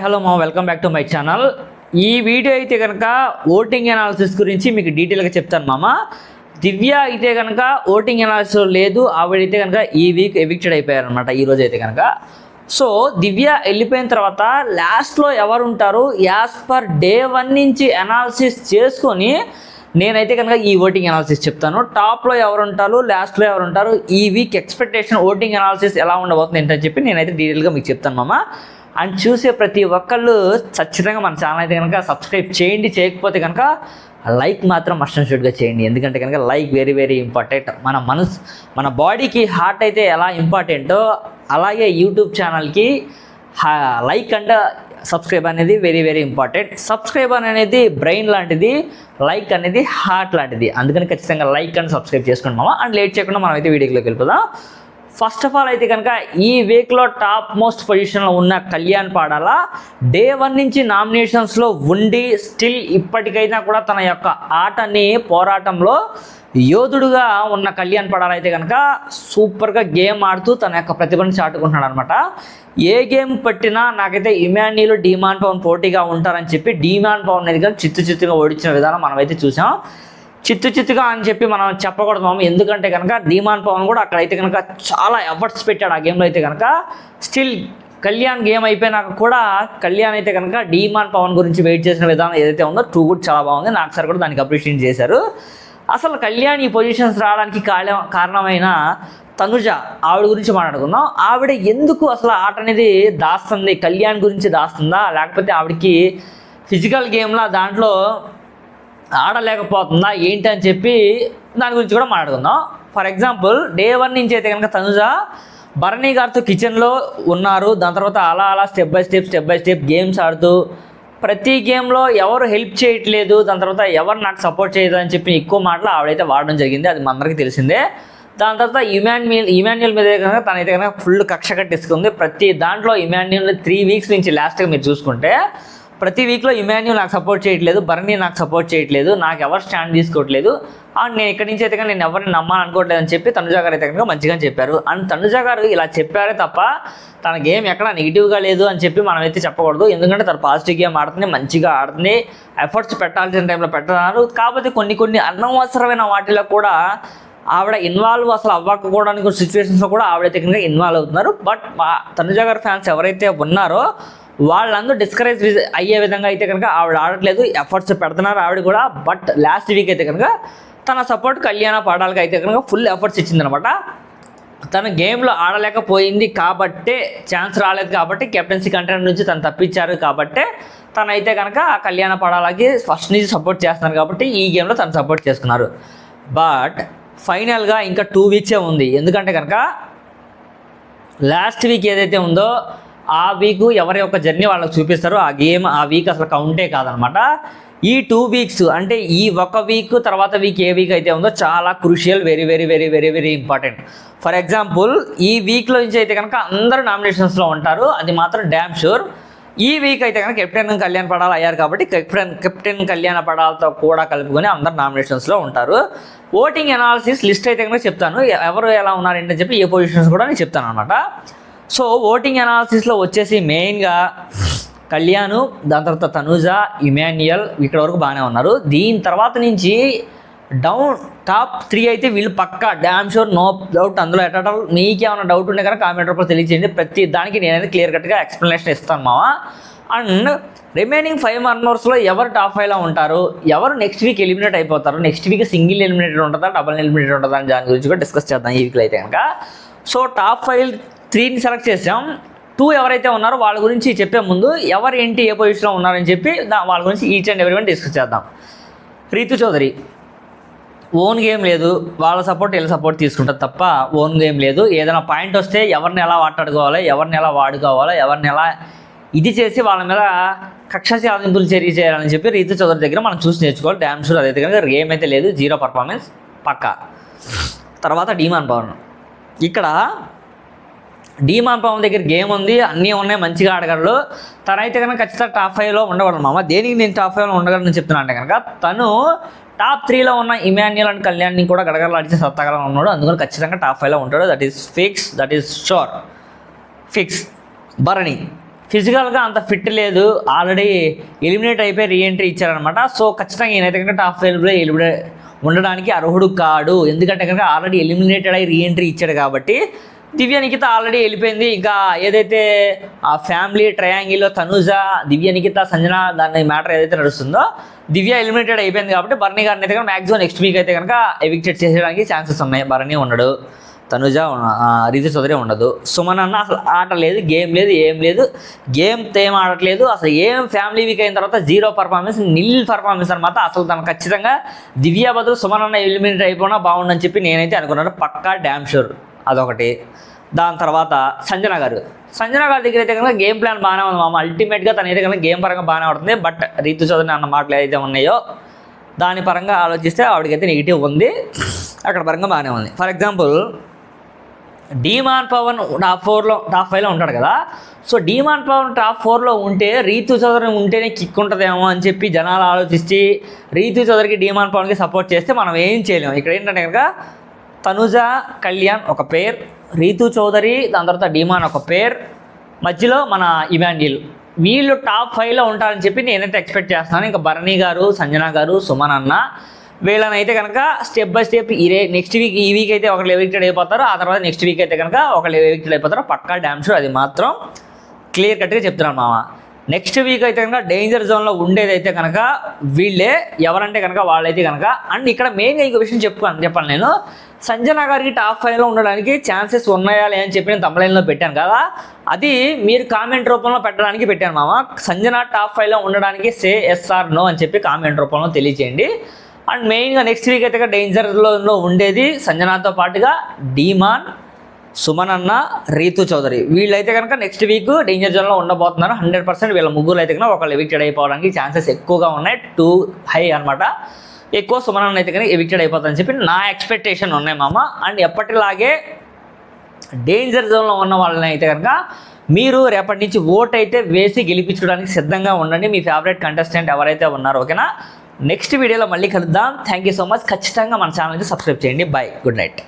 Hello మా welcome back to my channel. ఈ video అయితే కనుక ఓటింగ్ అనాలిసిస్ గురించి మీకు డీటెయిల్గా చెప్తాను మామ. దివ్య అయితే కనుక ఓటింగ్ అనాలిసిస్ లేదు, ఆవిడైతే కనుక ఈ వీక్ ఎవిక్టెడ్ అయిపోయారనమాట. ఈరోజు అయితే కనుక సో దివ్య వెళ్ళిపోయిన తర్వాత లాస్ట్లో ఎవరు ఉంటారు యాజ్ పర్ డే 1 నుంచి అనాలిసిస్ చేసుకొని నేనైతే కనుక ఈ ఓటింగ్ అనాలిసిస్ చెప్తాను. టాప్లో ఎవరు ఉంటారు, లాస్ట్లో ఎవరు ఉంటారు, ఈ వీక్ ఎక్స్పెక్టేషన్ ఓటింగ్ అనాలిసిస్ ఎలా ఉండబోతుంది ఏంటని చెప్పి నేనైతే డీటెయిల్గా మీకు చెప్తాను మామ. అండ్ చూసే ప్రతి ఒక్కళ్ళు ఖచ్చితంగా మన ఛానల్ అయితే కనుక సబ్స్క్రైబ్ చేయండి. చేయకపోతే కనుక లైక్ మాత్రం మస్ట్ అండ్ షుడ్గా చేయండి. ఎందుకంటే కనుక లైక్ వెరీ వెరీ ఇంపార్టెంట్. మన బాడీకి హార్ట్ అయితే ఎలా ఇంపార్టెంటో అలాగే యూట్యూబ్ ఛానల్కి లైక్ అండ్ సబ్స్క్రైబ్ అనేది వెరీ వెరీ ఇంపార్టెంట్. సబ్స్క్రైబ్ అనేది బ్రెయిన్ లాంటిది, లైక్ అనేది హార్ట్ లాంటిది. అందుకని ఖచ్చితంగా లైక్ అండ్ సబ్స్క్రైబ్ చేసుకోండి మామ. అండ్ లేట్ చేయకుండా మనం అయితే వీడియోలోకి వెళ్ళిపోదాం. ఫస్ట్ ఆఫ్ ఆల్ అయితే కనుక ఈ వీక్లో టాప్ మోస్ట్ పొజిషన్లో ఉన్న కళ్యాణ్ పాడాల డే 1 నుంచి నామినేషన్స్లో ఉండి స్టిల్ ఇప్పటికైనా కూడా తన యొక్క ఆటని పోరాటంలో యోధుడుగా ఉన్న కళ్యాణ్ పాడాల అయితే కనుక సూపర్గా గేమ్ ఆడుతూ తన యొక్క ప్రతిభను చాటుకుంటున్నాడు అనమాట. ఏ గేమ్ పట్టినా నాకైతే ఇమాన్యుల్ డీమాన్ పవన్ పోటీగా ఉంటారని చెప్పి డీమాన్ పవన్ అనేది కానీ చిత్తుగా ఓడించిన విధానం మనమైతే చూసాం. చిత్తుగా అని చెప్పి మనం చెప్పకూడదు మామ. ఎందుకంటే కనుక డీమాన్ పవన్ కూడా అక్కడైతే కనుక చాలా ఎఫర్ట్స్ పెట్టాడు ఆ గేమ్లో అయితే కనుక. స్టిల్ కళ్యాణ్ గేమ్ అయిపోయినాక కూడా కళ్యాణ్ అయితే కనుక డీమాన్ పవన్ గురించి వెయిట్ చేసిన విధానం ఏదైతే ఉందో టూ కూడా చాలా బాగుంది. నాకు సార్ కూడా దానికి అప్రిషియేట్ చేశారు. అసలు కళ్యాణ్ ఈ పొజిషన్స్ రావడానికి కారణమైన తనుజ, ఆవిడ గురించి మాట్లాడుకుందాం. ఆవిడ ఎందుకు అసలు ఆట అనేది దాస్తుంది, కళ్యాణ్ గురించి దాస్తుందా లేకపోతే ఆవిడకి ఫిజికల్ గేమ్లా దాంట్లో ఆడలేకపోతుందా ఏంటి అని చెప్పి దాని గురించి కూడా మాట్లాడుకుందాం. ఫర్ ఎగ్జాంపుల్ డే 1 నుంచి అయితే కనుక తనుజ భరణి గారితో కిచెన్లో ఉన్నారు. దాని తర్వాత అలా స్టెప్ బై స్టెప్ గేమ్స్ ఆడుతూ ప్రతి గేమ్లో ఎవరు హెల్ప్ చేయట్లేదు, దాని తర్వాత ఎవరు నాకు సపోర్ట్ చేయదు అని చెప్పి ఎక్కువ మాటలు ఆవిడైతే వాడడం జరిగింది. అది మనందరికీ తెలిసిందే. దాని తర్వాత ఇమాన్యుల్ మీద కనుక తనైతే కనుక ఫుల్ కక్ష కట్టిస్తుంది. ప్రతి దాంట్లో ఇమాన్యుల్ 3 వీక్స్ నుంచి లాస్ట్గా మీరు చూసుకుంటే ప్రతి వీక్లో ఇమాన్యుల్ నాకు సపోర్ట్ చేయట్లేదు, భరణి నాకు సపోర్ట్ చేయట్లేదు, నాకు ఎవరు స్టాండ్ తీసుకోవట్లేదు, అండ్ నేను ఇక్కడి నుంచి అయితే కానీ నేను ఎవరిని నమ్మాలనుకోవట్లేదు అని చెప్పి తనుజ గారు అయితే కనుక మంచిగా చెప్పారు. అండ్ తనుజ గారు ఇలా చెప్పారే తప్ప తన గేమ్ ఎక్కడ నెగిటివ్గా లేదు అని చెప్పి మనం అయితే చెప్పకూడదు. ఎందుకంటే తను పాజిటివ్ గేమ్ ఆడుతుంది, మంచిగా ఆడుతుంది, ఎఫర్ట్స్ పెట్టాల్సిన టైంలో పెట్టన్నారు. కాకపోతే కొన్ని అనవసరమైన వాటిలో కూడా ఆవిడ ఇన్వాల్వ్ అసలు అవ్వకపోవడానికి సిచ్యువేషన్స్లో కూడా ఆవిడైతే కనుక ఇన్వాల్వ్ అవుతున్నారు. బట్ తనుజ గారి ఫ్యాన్స్ ఎవరైతే ఉన్నారో వాళ్ళందరూ డిస్కరేజ్ అయ్యే విధంగా అయితే కనుక ఆవిడ ఆడట్లేదు, ఎఫర్ట్స్ పెడుతున్నారు ఆవిడ కూడా. బట్ లాస్ట్ వీక్ అయితే కనుక తన సపోర్ట్ కళ్యాణ పాడాలకి అయితే కనుక ఫుల్ ఎఫర్ట్స్ ఇచ్చిందనమాట. తన గేమ్లో ఆడలేకపోయింది కాబట్టే, ఛాన్స్ రాలేదు కాబట్టి, కెప్టెన్సీ కంటెంట్ నుంచి తను తప్పించారు కాబట్టే తనైతే కనుక కళ్యాణ పాడాలకి ఫస్ట్ నుంచి సపోర్ట్ చేస్తున్నారు కాబట్టి ఈ గేమ్లో తను సపోర్ట్ చేసుకున్నారు. బట్ ఫైనల్గా ఇంకా 2 వీక్సే ఉంది. ఎందుకంటే కనుక లాస్ట్ వీక్ ఏదైతే ఉందో ఆ వీక్ ఎవరి యొక్క జర్నీ వాళ్ళకి చూపిస్తారు. ఆ గేమ్ ఆ వీక్ అసలు కౌంటే కాదనమాట. ఈ 2 వీక్స్ అంటే ఈ ఒక వీక్ తర్వాత వీక్ ఏ వీక్ అయితే ఉందో చాలా crucial, very very very very very important. For example ఈ వీక్లో నుంచి అయితే కనుక అందరూ నామినేషన్స్లో ఉంటారు, అది మాత్రం డ్యామ్ షూర్. ఈ వీక్ అయితే కనుక కెప్టెన్ కళ్యాణ్ పడాల అయ్యారు కాబట్టి కెప్టెన్ కళ్యాణ పడాలతో కూడా కలుపుకొని అందరు నామినేషన్స్లో ఉంటారు. ఓటింగ్ అనాలిసిస్ లిస్ట్ అయితే కనుక చెప్తాను, ఎవరు ఎలా ఉన్నారు ఏంటని చెప్పి ఏ పొజిషన్స్ కూడా నేను చెప్తాను అనమాట. సో ఓటింగ్ అనాలిసిస్లో వచ్చేసి మెయిన్గా కళ్యాణ్, దాని తర్వాత తనుజ, ఇమాన్యుయల్ ఇక్కడ వరకు బాగానే ఉన్నారు. దీని తర్వాత నుంచి టాప్ 3 అయితే వీళ్ళు పక్కా డ్యామ్ షూర్, నో డౌట్. అందులో ఎట్టడం మీకేమైనా డౌట్ ఉంటే కనుక కామెంట్ రూపంలో తెలియజేయండి. ప్రతి దానికి నేనైతే క్లియర్ కట్గా ఎక్స్ప్లెనేషన్ ఇస్తాను మావా. అండ్ రిమైనింగ్ 5 మెంబర్స్లో ఎవరు టాప్ 5లో ఉంటారు, ఎవరు నెక్స్ట్ వీక్ ఎలిమినేట్ అయిపోతారు, నెక్స్ట్ వీక్ సింగిల్ ఎలిమినేటెడ్ ఉంటుందా, డబుల్ ఎలిమినేటెడ్ ఉంటుందా అని దాని గురించి కూడా డిస్కస్ చేద్దాం ఈ వీక్లో అయితే కనుక. సో టాప్ 3ని సెలెక్ట్ చేసాం. 2 ఎవరైతే ఉన్నారో వాళ్ళ గురించి చెప్పే ముందు ఎవరు ఏంటి ఏ పొజిషన్లో ఉన్నారని చెప్పి వాళ్ళ గురించి ఈచ్ అండ్ ఎవరి డిస్కస్ చేద్దాం. రీతు చౌదరి ఓన్ గేమ్ లేదు, వాళ్ళ సపోర్ట్ వీళ్ళ సపోర్ట్ తీసుకుంటారు తప్ప ఓన్ గేమ్ లేదు. ఏదైనా పాయింట్ వస్తే ఎవరిని ఎలా మాట్లాడుకోవాలి, ఎవరిని ఎలా వాడుకోవాలి, ఎవరిని ఎలా ఇది చేసి వాళ్ళ మీద కక్ష సాధింపులు చర్య చేయాలని చెప్పి రీతు చౌదరి దగ్గర మనం చూసి నేర్చుకోవాలి. డ్యామ్ షూర్ అదైతే కనుక గేమ్ అయితే లేదు, 0 పర్ఫార్మెన్స్ పక్కా. తర్వాత డీమాన్ పవన్, ఇక్కడ డీమాన్ పవన్ దగ్గర గేమ్ ఉంది, అన్నీ ఉన్నాయి, మంచిగా ఆడగలడు. తనైతే కనుక ఖచ్చితంగా టాప్ 5లో ఉండగలడు మామ. దేనికి నేను టాప్ 5లో ఉండగలను చెప్తున్నా అంటే కనుక తను టాప్ 3లో ఉన్న ఇమాన్యుయల్ అండ్ కళ్యాణ్ని కూడా గడగడలాడితే సత్తాగా ఉన్నాడు. అందుకని ఖచ్చితంగా టాప్ 5లో ఉంటాడు. That is fix, that is sure, fix. Bharani ఫిజికల్గా అంత ఫిట్ లేదు, ఆల్రెడీ ఎలిమినేట్ అయిపోయి రీఎంట్రీ ఇచ్చారనమాట. సో ఖచ్చితంగా ఈయనైతే కనుక టాప్ 5లో ఉండడానికి అర్హుడు కాడు. ఎందుకంటే కనుక ఆల్రెడీ ఎలిమినేటెడ్ అయ్యి రీఎంట్రీ ఇచ్చాడు కాబట్టి. దివ్య నిఖిత ఆల్రెడీ వెళ్ళిపోయింది. ఇంకా ఏదైతే ఆ ఫ్యామిలీ ట్రయాంగిల్లో తనుజ, దివ్య నిఖిత, సంజన దాని మ్యాటర్ ఏదైతే నడుస్తుందో, దివ్య ఎలిమినేటెడ్ అయిపోయింది కాబట్టి బర్నీ గారిని అయితే కనుక మ్యాక్సిమం నెక్స్ట్ వీక్ అయితే కనుక ఎవిక్టెడ్ చేసేయడానికి ఛాన్సెస్ ఉన్నాయి. బర్నీ ఉండడు, తనుజ, రీతు చౌదరి ఉండదు. సుమన్ అన్న అసలు ఆట లేదు, గేమ్ లేదు, ఏం లేదు, గేమ్ ఏం ఆడట్లేదు అసలు. ఏం ఫ్యామిలీ వీక్ అయిన తర్వాత 0 పర్ఫార్మెన్స్, నిల్ పర్ఫార్మెన్స్ అనమాట. అసలు తను ఖచ్చితంగా దివ్య బదులు సుమన్ అన్న ఎలిమినేట్ అయిపోయినా బాగుండని చెప్పి నేనైతే అనుకున్నాను. పక్కా డ్యామ్ షూర్ అదొకటి. దాని తర్వాత సంజన గారి దగ్గర అయితే కనుక గేమ్ ప్లాన్ బాగానే ఉంది మామ. అల్టిమేట్గా తన అయితే కనుక గేమ్ పరంగా బాగానే ఆడుతుంది. బట్ రీతు చౌదరి అన్న మాటలు ఏదైతే ఉన్నాయో దాని పరంగా ఆలోచిస్తే ఆవిడకైతే నెగిటివ్ ఉంది. అక్కడ పరంగా బాగానే ఉంది. For example Demon Pavan top 5లో ఉంటాడు కదా. సో డీమాన్ పవన్ టాప్ 4లో ఉంటే రీతు చౌదరి ఉంటేనే కిక్ ఉంటుందేమో అని చెప్పి జనాలు ఆలోచించి రీతు చౌదరికి డీమాన్ పవన్కి సపోర్ట్ చేస్తే మనం ఏం చేయలేము. ఇక్కడ ఏంటంటే కనుక తనుజ, కళ్యాణ్ ఒక పేర్, రీతు చౌదరి, దాని తర్వాత డీమాన్ ఒక పేర్, మధ్యలో మన ఇమాన్యుల్, వీళ్ళు టాప్ 5లో ఉంటారని చెప్పి నేనైతే ఎక్స్పెక్ట్ చేస్తున్నాను. ఇంకా బర్నీ గారు, సంజన గారు, సుమన్ అన్న వీళ్ళనైతే కనుక step by step next week, ఈ వీక్ అయితే ఒకళ్ళు ఎవిక్టెడ్ అయిపోతారు, ఆ తర్వాత నెక్స్ట్ వీక్ అయితే కనుక ఒకళ్ళు ఎవిక్టెడ్ అయిపోతారు. పక్కా డ్యామ్ షూర్, అది మాత్రం క్లియర్ కట్గా చెప్తున్నాను మామ. నెక్స్ట్ వీక్ అయితే కనుక డేంజర్ జోన్లో ఉండేదైతే కనుక వీళ్ళే. ఎవరంటే కనుక వాళ్ళైతే కనుక. అండ్ ఇక్కడ మెయిన్గా ఇంకో విషయం చెప్పాను నేను, సంజన గారికి టాప్ 5లో ఉండడానికి ఛాన్సెస్ ఉన్నాయా లేదని చెప్పి నేను తమిళంలో పెట్టాను కదా. అది మీరు కామెంట్ రూపంలో పెట్టడానికి పెట్టాను మామ. సంజన టాప్ 5లో ఉండడానికి సే ఎస్ ఆర్ నో అని చెప్పి కామెంట్ రూపంలో తెలియచేయండి. అండ్ మెయిన్గా నెక్స్ట్ వీక్ అయితే డేంజర్లో ఉండేది సంజనాతో పాటుగా డీమాన్, సుమన్ అన్న, రీతు చౌదరి. వీళ్ళైతే కనుక నెక్స్ట్ వీక్ డేంజర్ జోన్లో ఉండబోతున్నారు. 100% వీళ్ళ ముగ్గురు అయితే కనుక ఒకళ్ళు ఎవిక్టెడ్ అయిపోవడానికి ఛాన్సెస్ ఎక్కువగా ఉన్నాయి. 2 హై అనమాట. ఎక్కువ సుమన్ అన్న అయితే కనుక ఎవిక్టెడ్ అయిపోతుందని చెప్పి నా ఎక్స్పెక్టేషన్ ఉన్నాయి మామ. అండ్ ఎప్పటిలాగే డేంజర్ జోన్లో ఉన్న వాళ్ళని అయితే కనుక మీరు రేపటి నుంచి ఓట్ అయితే వేసి గెలిపించడానికి సిద్ధంగా ఉండండి. మీ ఫేవరెట్ కంటెస్టెంట్ ఎవరైతే ఉన్నారో, ఓకేనా. నెక్స్ట్ వీడియోలో మళ్ళీ కలుద్దాం. Thank you so much. ఖచ్చితంగా మన ఛానల్కి సబ్స్క్రైబ్ చేయండి. Bye, good night.